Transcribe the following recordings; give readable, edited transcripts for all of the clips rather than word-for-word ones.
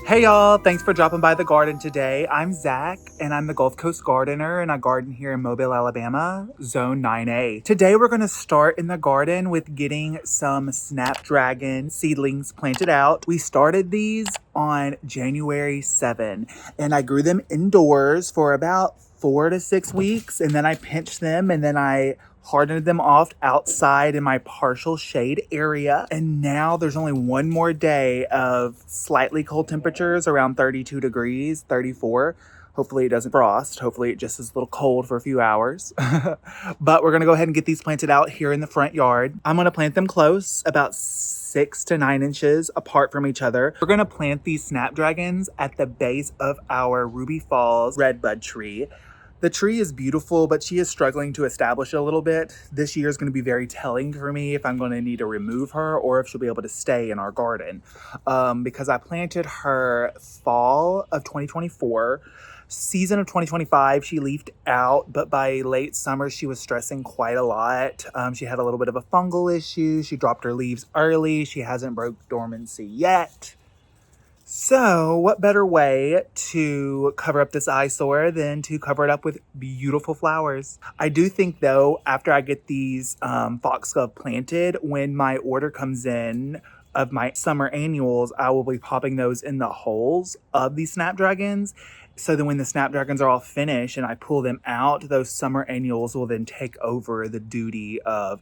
Hey y'all, thanks for dropping by the garden today. I'm Zach and I'm the Gulf Coast gardener and I garden here in Mobile, Alabama, Zone 9A. Today we're going to start in the garden with getting some Snapdragon seedlings planted out. We started these on January 7 and I grew them indoors for about 4 to 6 weeks and then I pinched them and then I hardened them off outside in my partial shade area. And now there's only one more day of slightly cold temperatures around 32 degrees, 34. Hopefully it doesn't frost. Hopefully it just is a little cold for a few hours. But we're going to go ahead and get these planted out here in the front yard. I'm going to plant them close, about 6 to 9 inches apart from each other. We're going to plant these snapdragons at the base of our Ruby Falls redbud tree. The tree is beautiful, but she is struggling to establish a little bit. This year is going to be very telling for me if I'm going to need to remove her or if she'll be able to stay in our garden. Because I planted her fall of 2024. Season of 2025, she leafed out, but by late summer, she was stressing quite a lot. She had a little bit of a fungal issue. She dropped her leaves early. She hasn't broke dormancy yet. So, what better way to cover up this eyesore than to cover it up with beautiful flowers? I do think, though, after I get these foxglove planted, when my order comes in of my summer annuals, I will be popping those in the holes of these snapdragons. So then when the snapdragons are all finished and I pull them out, those summer annuals will then take over the duty of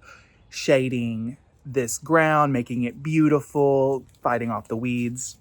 shading this ground, making it beautiful, fighting off the weeds.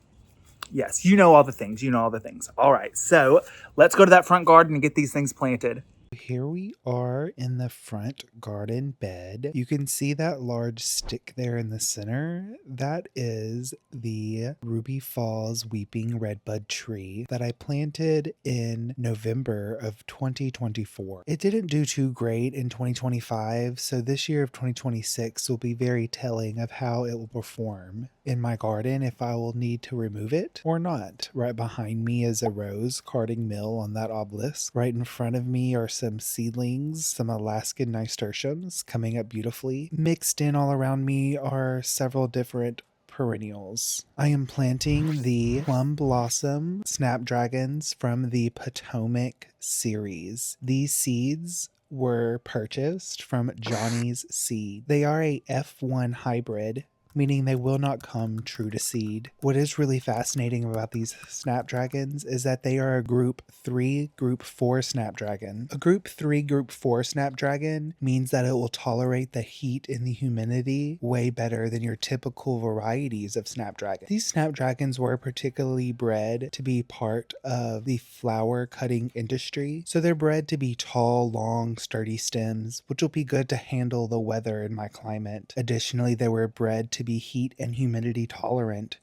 Yes, you know all the things. You know all the things. All right, so let's go to that front garden and get these things planted. Here we are in the front garden bed. You can see that large stick there in the center. That is the Ruby Falls Weeping Redbud tree that I planted in November of 2024. It didn't do too great in 2025, so this year of 2026 will be very telling of how it will perform in my garden, if I will need to remove it or not. Right behind me is a rose carding mill on that obelisk. Right in front of me are some seedlings, some Alaskan nasturtiums coming up beautifully. Mixed in all around me are several different perennials. I am planting the Plum Blossom Snapdragons from the Potomac series. These seeds were purchased from Johnny's Seed. They are a F1 hybrid, meaning they will not come true to seed. What is really fascinating about these snapdragons is that they are a group 3, group 4 snapdragon. A group 3, group 4 snapdragon means that it will tolerate the heat and the humidity way better than your typical varieties of snapdragon. These snapdragons were particularly bred to be part of the flower cutting industry, so they're bred to be tall, long, sturdy stems, which will be good to handle the weather in my climate. Additionally, they were bred to be heat and humidity tolerant,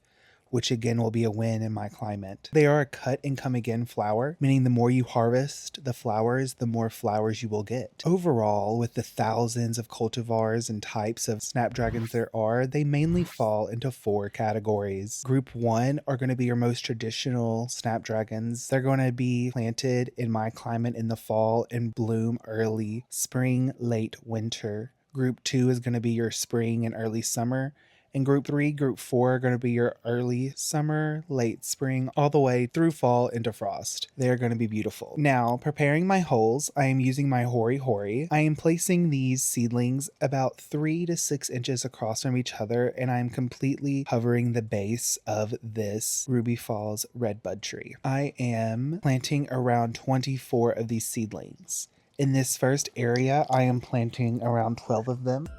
which again will be a win in my climate. They are a cut and come again flower, meaning the more you harvest the flowers, the more flowers you will get. Overall, with the thousands of cultivars and types of snapdragons there are, they mainly fall into 4 categories. Group 1 are going to be your most traditional snapdragons. They're going to be planted in my climate in the fall and bloom early spring, late winter. Group 2 is going to be your spring and early summer. And group 3, group 4 are going to be your early summer, late spring, all the way through fall into frost. They're going to be beautiful. Now, preparing my holes, I am using my Hori Hori. I am placing these seedlings about 3 to 6 inches across from each other, and I am completely covering the base of this Ruby Falls redbud tree. I am planting around 24 of these seedlings. In this first area, I am planting around 12 of them.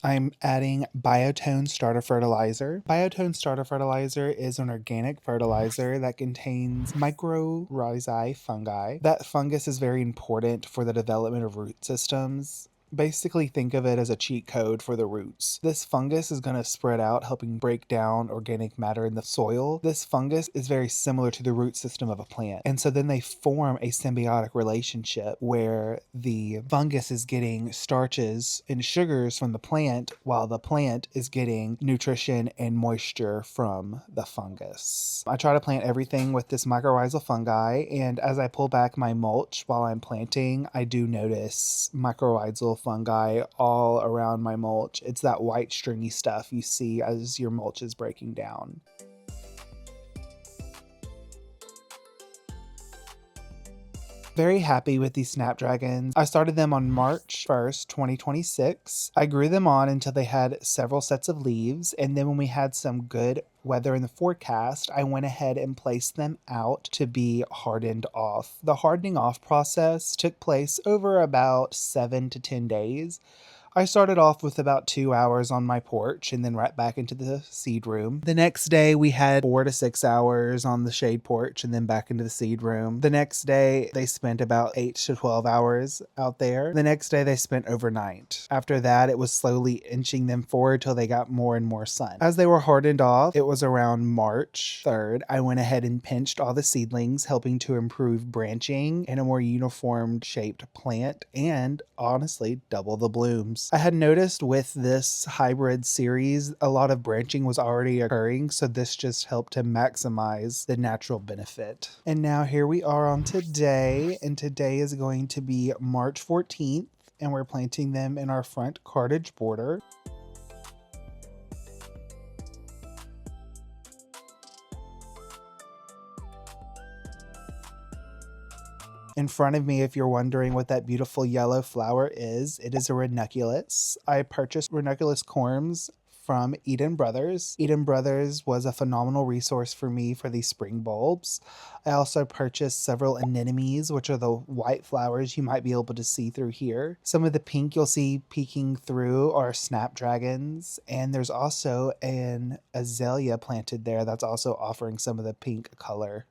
I'm adding Biotone Starter Fertilizer. Biotone Starter Fertilizer is an organic fertilizer that contains mycorrhizae fungi. That fungus is very important for the development of root systems Basically, think of it as a cheat code for the roots. This fungus is going to spread out, helping break down organic matter in the soil. This fungus is very similar to the root system of a plant. And so then they form a symbiotic relationship where the fungus is getting starches and sugars from the plant, while the plant is getting nutrition and moisture from the fungus. I try to plant everything with this mycorrhizal fungi, and as I pull back my mulch while I'm planting, I do notice mycorrhizal fungi all around my mulch. It's that white stringy stuff you see as your mulch is breaking down. Very happy with these Snapdragons. I started them on March 1st, 2026. I grew them on until they had several sets of leaves, and then when we had some good weather in the forecast, I went ahead and placed them out to be hardened off. The hardening off process took place over about 7 to 10 days. I started off with about 2 hours on my porch and then right back into the seed room. The next day we had 4 to 6 hours on the shade porch and then back into the seed room. The next day they spent about 8 to 12 hours out there. The next day they spent overnight. After that, it was slowly inching them forward till they got more and more sun. As they were hardened off, it was around March 3rd, I went ahead and pinched all the seedlings, helping to improve branching and a more uniform shaped plant, and honestly double the blooms. I had noticed with this hybrid series, a lot of branching was already occurring, so this just helped to maximize the natural benefit. And now here we are on today, and today is going to be March 14th, and we're planting them in our front cottage border. In front of me, if you're wondering what that beautiful yellow flower is, it is a ranunculus. I purchased ranunculus corms from Eden Brothers. Eden Brothers was a phenomenal resource for me for these spring bulbs. I also purchased several anemones, which are the white flowers you might be able to see through here. Some of the pink you'll see peeking through are snapdragons, and there's also an azalea planted there that's also offering some of the pink color.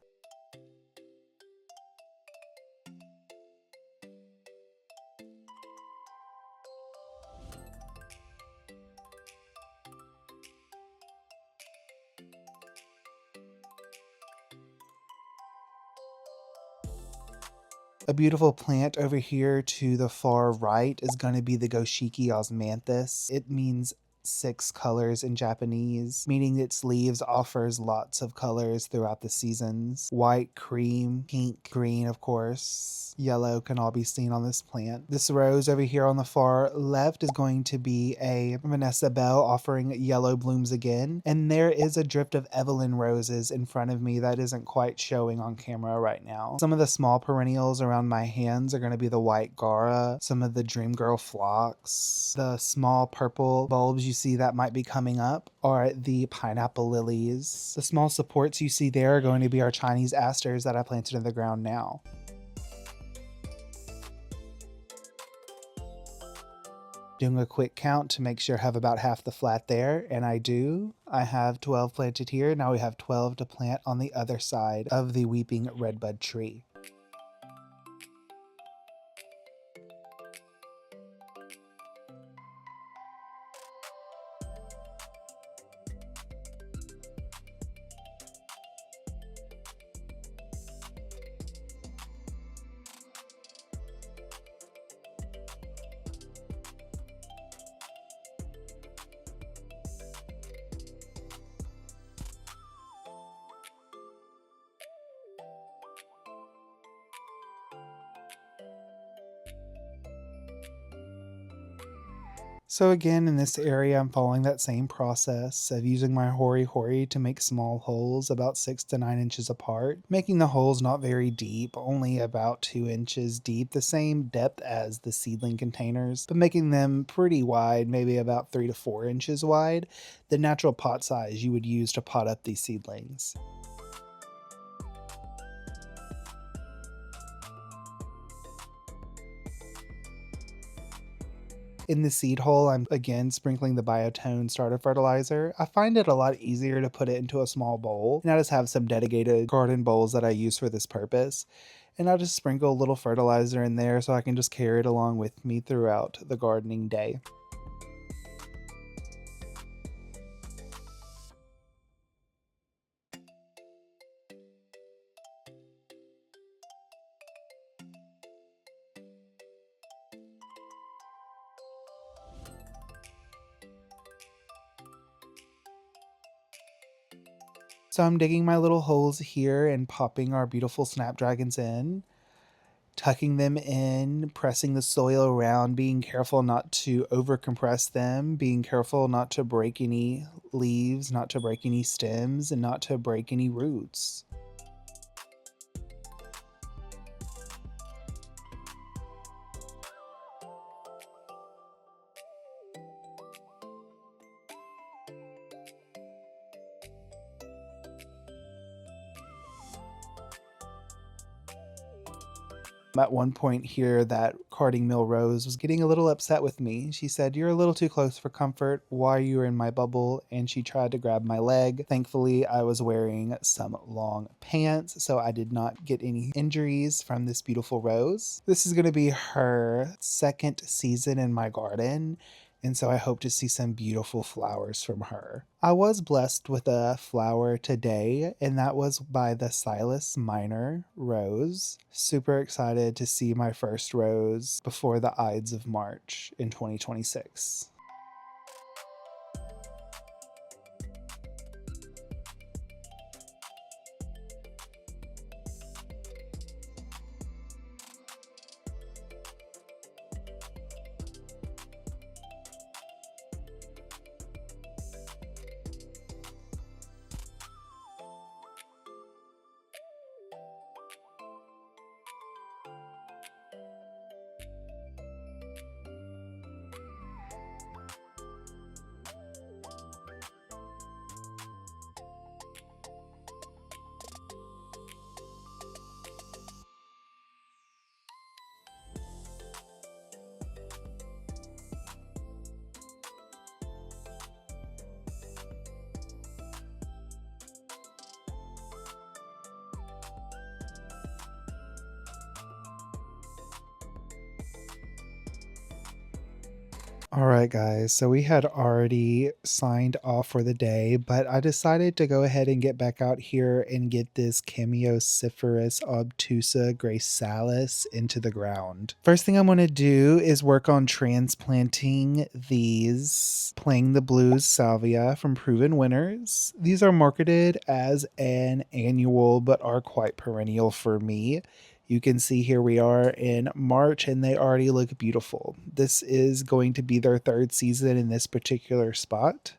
A beautiful plant over here to the far right is going to be the Goshiki osmanthus. It means 6 colors in Japanese, meaning its leaves offers lots of colors throughout the seasons. White, cream, pink, green, of course. Yellow can all be seen on this plant. This rose over here on the far left is going to be a Vanessa Bell offering yellow blooms again. And there is a drift of Evelyn roses in front of me that isn't quite showing on camera right now. Some of the small perennials around my hands are going to be the white Gara, some of the Dream Girl phlox. The small purple bulbs you see that might be coming up are the pineapple lilies. The small supports you see there are going to be our Chinese asters that I planted in the ground now. Doing a quick count to make sure I have about half the flat there, and I do. I have 12 planted here. Now we have 12 to plant on the other side of the weeping redbud tree. So again, in this area, I'm following that same process of using my hori hori to make small holes about 6 to 9 inches apart, making the holes not very deep, only about 2 inches deep, the same depth as the seedling containers, but making them pretty wide, maybe about 3 to 4 inches wide, the natural pot size you would use to pot up these seedlings. In the seed hole, I'm again sprinkling the Biotone starter fertilizer. I find it a lot easier to put it into a small bowl, and I just have some dedicated garden bowls that I use for this purpose. And I'll just sprinkle a little fertilizer in there so I can just carry it along with me throughout the gardening day. So I'm digging my little holes here and popping our beautiful snapdragons in, tucking them in, pressing the soil around, being careful not to over compress them, being careful not to break any leaves, not to break any stems, and not to break any roots. At one point here, that carding mill rose was getting a little upset with me. She said, "You're a little too close for comfort. Why are you in my bubble?" And she tried to grab my leg. Thankfully, I was wearing some long pants, so I did not get any injuries from this beautiful rose. This is going to be her second season in my garden, and so I hope to see some beautiful flowers from her. I was blessed with a flower today, and that was by the Silas Minor rose. Super excited to see my first rose before the Ides of March in 2026. All right, guys. So we had already signed off for the day, but I decided to go ahead and get back out here and get this Cypress obtusa gracilis into the ground. First thing I'm going to do is work on transplanting these Playing the Blues salvia from Proven Winners. These are marketed as an annual, but are quite perennial for me. You can see here we are in March and they already look beautiful. This is going to be their third season in this particular spot.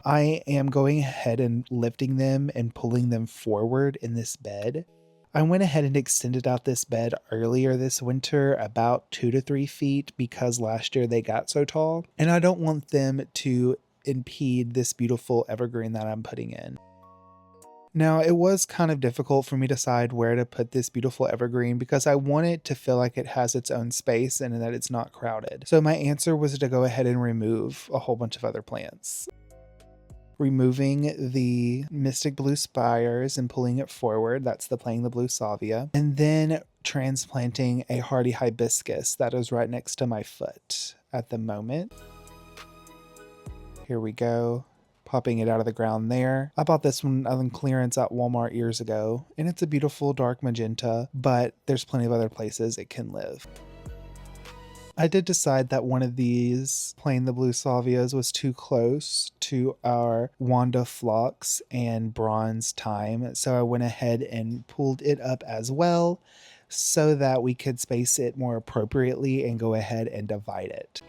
I am going ahead and lifting them and pulling them forward in this bed. I went ahead and extended out this bed earlier this winter about 2 to 3 feet because last year they got so tall, and I don't want them to impede this beautiful evergreen that I'm putting in. Now, it was kind of difficult for me to decide where to put this beautiful evergreen because I want it to feel like it has its own space and that it's not crowded. So my answer was to go ahead and remove a whole bunch of other plants. Removing the Mystic Blue spires and pulling it forward, that's the Playing the Blue salvia, and then transplanting a hardy hibiscus that is right next to my foot at the moment. Here we go. Popping it out of the ground there. I bought this one on clearance at Walmart years ago, and it's a beautiful dark magenta, but there's plenty of other places it can live. I did decide that one of these Playing the Blue salvias was too close to our Wanda Phlox and Bronze Thyme, so I went ahead and pulled it up as well so that we could space it more appropriately and go ahead and divide it.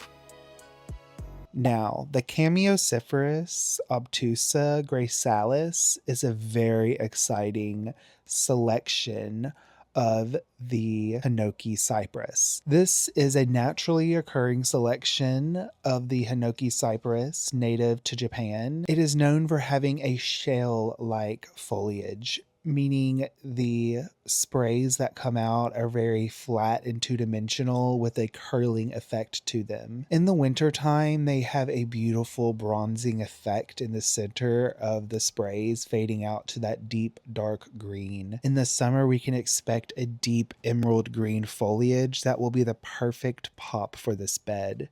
Now, the Cypress obtusa gracilis is a very exciting selection of the Hinoki cypress. This is a naturally occurring selection of the Hinoki cypress native to Japan. It is known for having a shell-like foliage. meaning the sprays that come out are very flat and two-dimensional with a curling effect to them. In the wintertime, they have a beautiful bronzing effect in the center of the sprays, fading out to that deep dark green. In the summer, we can expect a deep emerald green foliage that will be the perfect pop for this bed.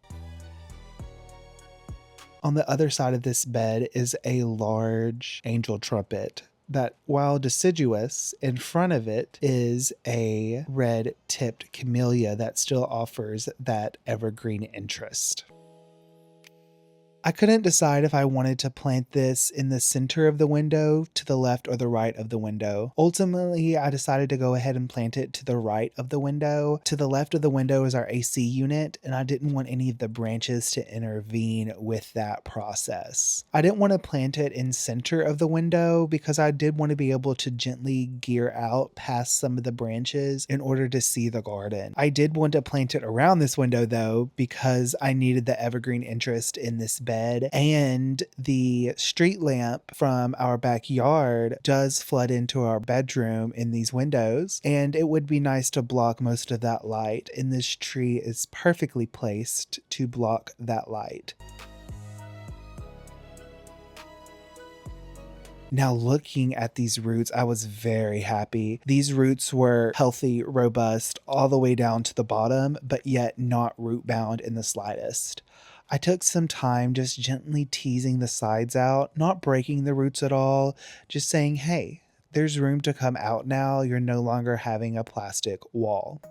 On the other side of this bed is a large angel trumpet that, while deciduous, in front of it is a red-tipped camellia that still offers that evergreen interest. I couldn't decide if I wanted to plant this in the center of the window, to the left or the right of the window. Ultimately, I decided to go ahead and plant it to the right of the window. To the left of the window is our AC unit, and I didn't want any of the branches to intervene with that process. I didn't want to plant it in center of the window because I did want to be able to gently gear out past some of the branches in order to see the garden. I did want to plant it around this window though, because I needed the evergreen interest in this bed, and the street lamp from our backyard does flood into our bedroom in these windows, and it would be nice to block most of that light, and this tree is perfectly placed to block that light. Now, looking at these roots, I was very happy. These roots were healthy, robust, all the way down to the bottom, but yet not root bound in the slightest. I took some time just gently teasing the sides out, not breaking the roots at all, just saying, hey, there's room to come out now. You're no longer having a plastic wall.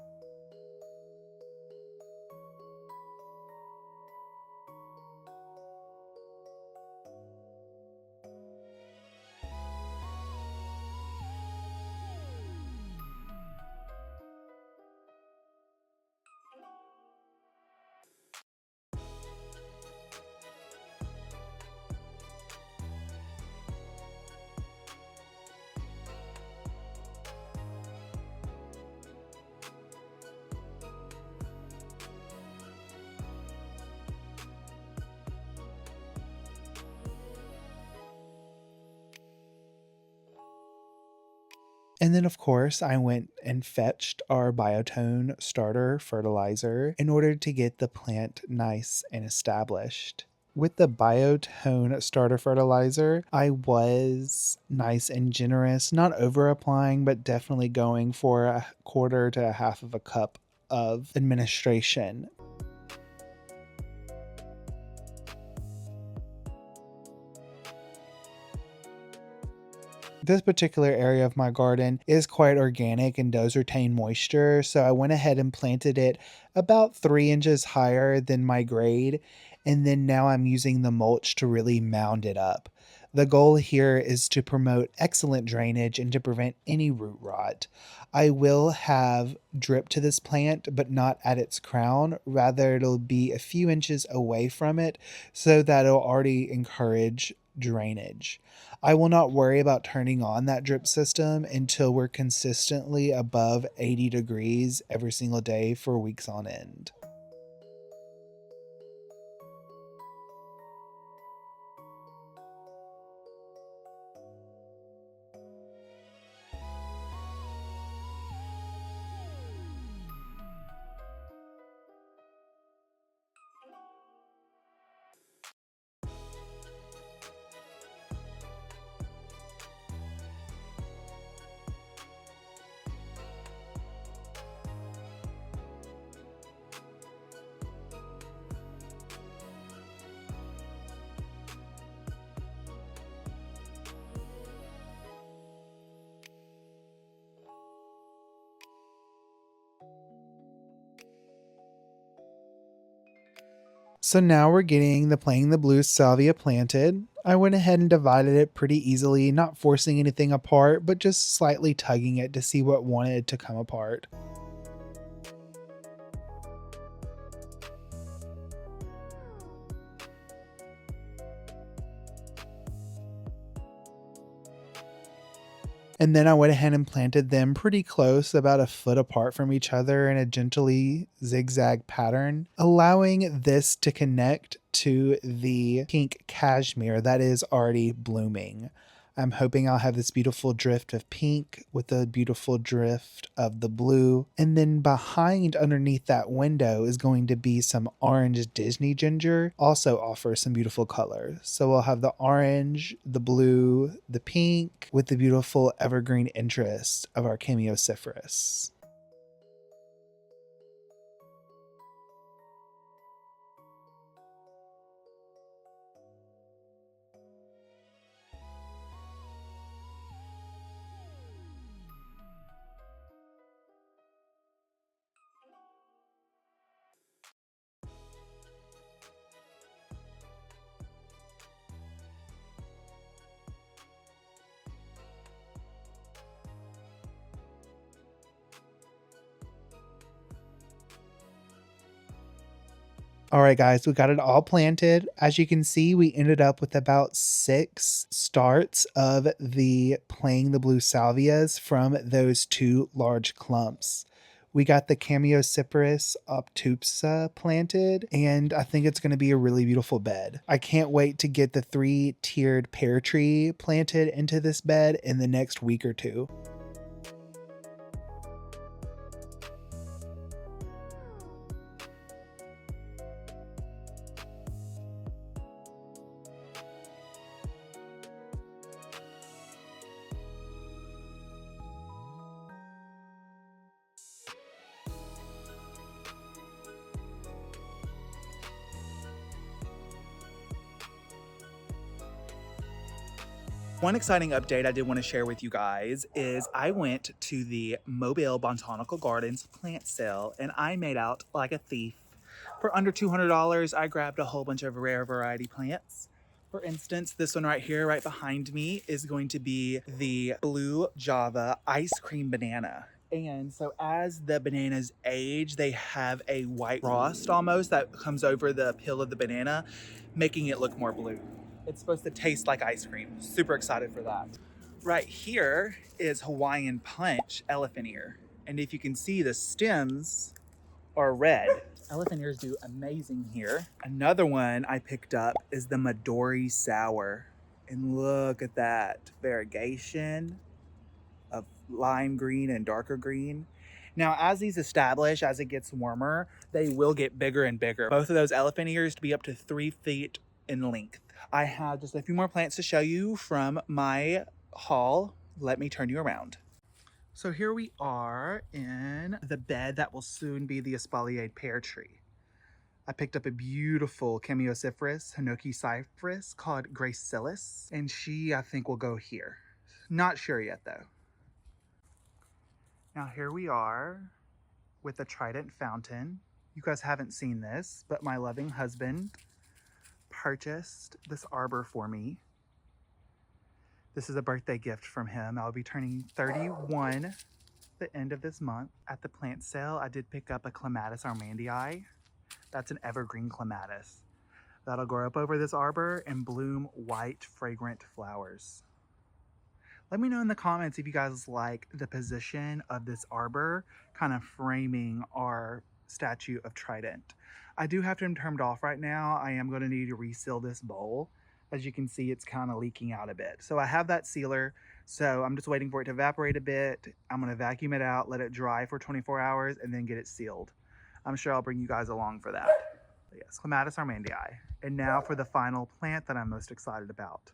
And then, of course, I went and fetched our biotone starter fertilizer in order to get the plant nice and established. With the biotone starter fertilizer, I was nice and generous, not over applying, but definitely going for a quarter to a half of a cup of administration. This particular area of my garden is quite organic and does retain moisture, so I went ahead and planted it about 3 inches higher than my grade, and then now I'm using the mulch to really mound it up. The goal here is to promote excellent drainage and to prevent any root rot. I will have drip to this plant, but not at its crown. Rather, it'll be a few inches away from it so that it'll already encourage drainage. I will not worry about turning on that drip system until we're consistently above 80 degrees every single day for weeks on end. So now we're getting the playing the blues salvia planted. I went ahead and divided it pretty easily, not forcing anything apart, but just slightly tugging it to see what wanted to come apart. And then I went ahead and planted them pretty close, about a foot apart from each other in a gently zigzag pattern, allowing this to connect to the pink cashmere that is already blooming. I'm hoping I'll have this beautiful drift of pink with a beautiful drift of the blue. And then behind underneath that window is going to be some orange Disney ginger, also offers some beautiful color. So we'll have the orange, the blue, the pink with the beautiful evergreen interest of our Cypress. All right, guys, we got it all planted. As you can see, we ended up with about 6 starts of the playing the blue salvias from those 2 large clumps. We got the Cypress obtusa planted, and I think it's going to be a really beautiful bed. I can't wait to get the 3-tiered pear tree planted into this bed in the next week or 2. One exciting update I did want to share with you guys is I went to the Mobile Botanical Gardens plant sale and I made out like a thief. For under $200, I grabbed a whole bunch of rare variety plants. For instance, this one right here, right behind me, is going to be the Blue Java Ice Cream Banana. And so as the bananas age, they have a white frost almost that comes over the peel of the banana, making it look more blue. It's supposed to taste like ice cream. Super excited for that. Right here is Hawaiian Punch elephant ear. And if you can see, the stems are red. Elephant ears do amazing here. Another one I picked up is the Midori Sour. And look at that variegation of lime green and darker green. Now, as these establish, as it gets warmer, they will get bigger and bigger. Both of those elephant ears to be up to 3 feet in length. I have just a few more plants to show you from my haul. Let me turn you around. So here we are in the bed that will soon be the espaliered pear tree. I picked up a beautiful Cypress, Hinoki Cypress called Gracilis, and she, I think, will go here. Not sure yet though. Now here we are with the Trident Fountain. You guys haven't seen this, but my loving husband purchased this arbor for me. This is a birthday gift from him. I'll be turning 31 the end of this month. At the plant sale, I did pick up a Clematis armandii. That's an evergreen clematis. That'll grow up over this arbor and bloom white, fragrant flowers. Let me know in the comments if you guys like the position of this arbor kind of framing our statue of Trident. I do have them turned off right now. I am going to need to reseal this bowl. As you can see, it's kind of leaking out a bit. So I have that sealer. So I'm just waiting for it to evaporate a bit. I'm going to vacuum it out, let it dry for 24 hours, and then get it sealed. I'm sure I'll bring you guys along for that. But yes, Clematis armandii. And now for the final plant that I'm most excited about.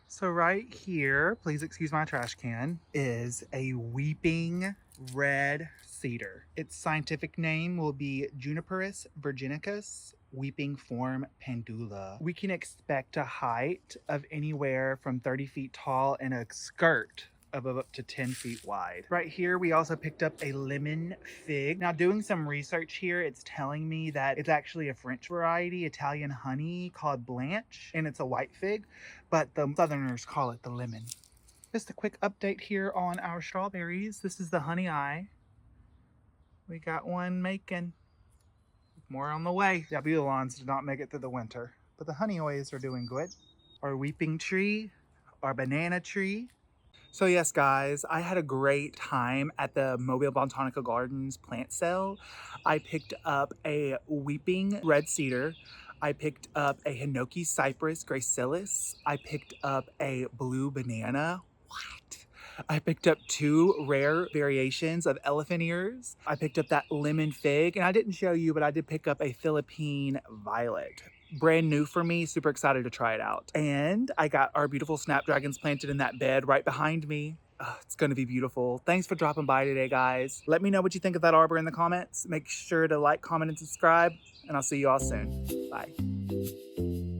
So right here, please excuse my trash can, is a weeping red cedar. Its scientific name will be Juniperus virginicus, weeping form pendula. We can expect a height of anywhere from 30 feet tall and a skirt of up to 10 feet wide. Right here, we also picked up a lemon fig. Now, doing some research here, it's telling me that it's actually a French variety, Italian honey called Blanche, and it's a white fig, but the Southerners call it the lemon. Just a quick update here on our strawberries. This is the honey eye. We got one making. More on the way. The abulons did not make it through the winter, but the honey oys are doing good. Our weeping tree, our banana tree. So yes, guys, I had a great time at the Mobile Botanical Gardens plant sale. I picked up a weeping red cedar. I picked up a Hinoki Cypress Gracilis. I picked up a blue banana. What? I picked up 2 rare variations of elephant ears. I picked up that lemon fig, and I didn't show you, but I did pick up a Philippine violet. Brand new for me, super excited to try it out. And I got our beautiful snapdragons planted in that bed right behind me. It's gonna be beautiful. Thanks for dropping by today, guys. Let me know what you think of that arbor in the comments. Make sure to like, comment, and subscribe, and I'll see you all soon. Bye.